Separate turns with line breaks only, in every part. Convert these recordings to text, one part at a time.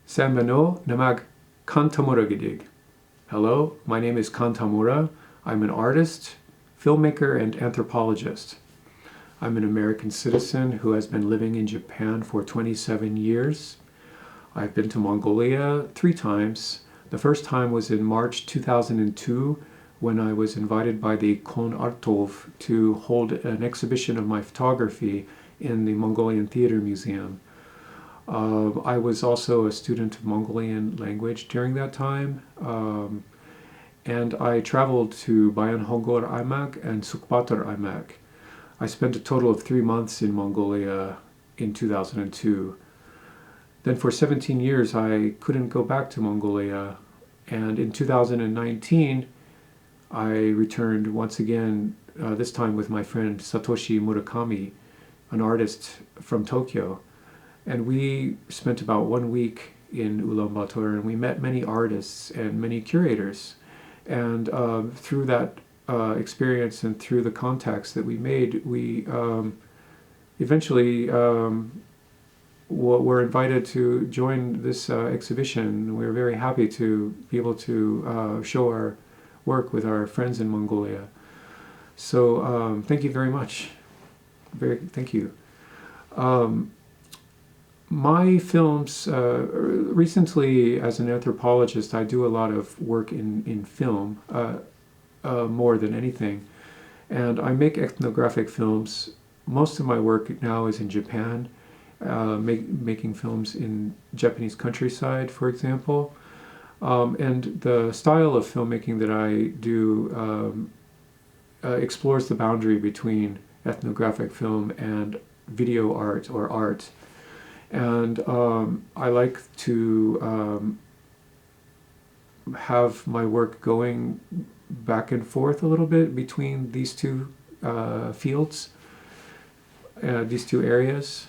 Sanbano namag Tamura gidig. Hello, my name is Tamura. I'm an artist, filmmaker, and anthropologist. I'm an American citizen who has been living in Japan for 27 years. I've been to Mongolia 3 times. The first time was in March 2002 when I was invited by the Ulaanbaatar Dov to hold an exhibition of my photography in the Mongolian Theater Museum. I was also a student of Mongolian language during that time, and I traveled to Bayan-Hongor-Imag and Ulaanbaatar-Imag. I spent a total of 3 months in Mongolia in 2002. Then for 17 years I couldn't go back to Mongolia, and in 2019 I returned once again, this time with my friend Satoshi Murakami, an artist from Tokyo. And we spent about 1 week in Ulaanbaatar, and we met many artists and many curators. And through that experience and through the contacts that we made, we eventually were invited to join this exhibition. We were very happy to be able to show our work with our friends in Mongolia. So thank you very much. Thank you. My films, recently as an anthropologist, I do a lot of work in film, more than anything. And I make ethnographic films. Most of my work now is in Japan, making films in Japanese countryside, for example. And the style of filmmaking that I do explores the boundary between ethnographic film and video art or art. And I like to have my work going back and forth a little bit between these two fields, these two areas.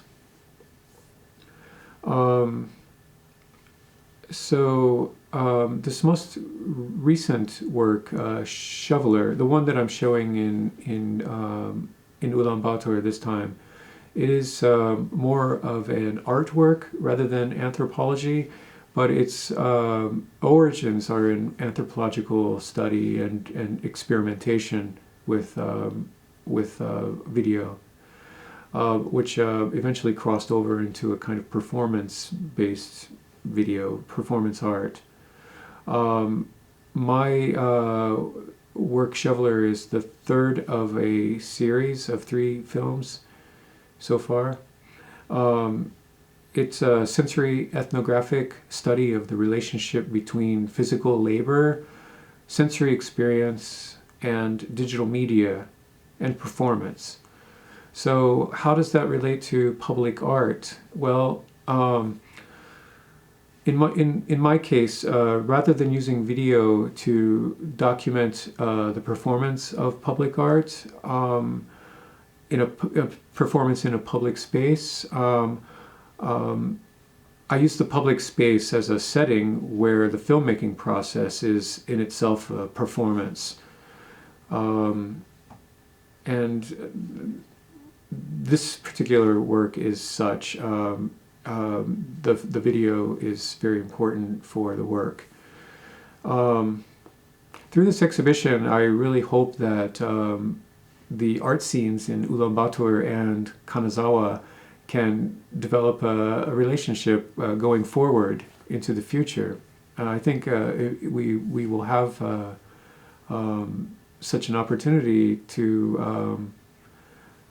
This most recent work, Shoveler, the one that I'm showing in Ulaanbaatar this time, it is more of an artwork rather than anthropology, but its origins are in anthropological study and experimentation with video, which eventually crossed over into a kind of performance-based video, performance art. My work, Shoveler, is the 3rd of a series of 3 films so far. It's a sensory ethnographic study of the relationship between physical labor, sensory experience, and digital media and performance. So how does that relate to public art? Well, in my case, rather than using video to document the performance of public art, in a performance in a public space, I use the public space as a setting where the filmmaking process is in itself a performance. And this particular work is such. The video is very important for the work. Through this exhibition, I really hope that the art scenes in Ulaanbaatar and Kanzawa can develop a relationship going forward into the future. I think we will have such an opportunity to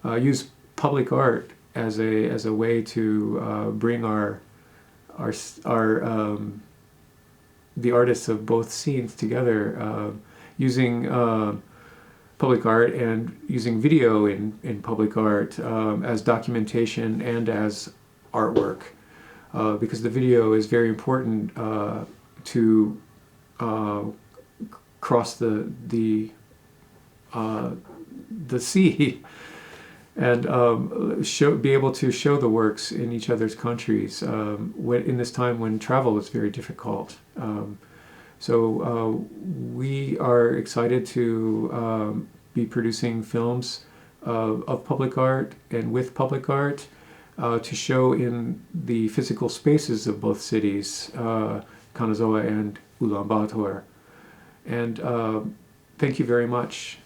use public art as a way to bring the artists of both scenes together, using public art and using video in public art as documentation and as artwork, because the video is very important to cross the sea and be able to show the works in each other's countries in this time when travel is very difficult. So we are excited to be producing films of public art and with public art. to show in the physical spaces of both cities, Kanzawa and Ulaanbaatar. And thank you very much.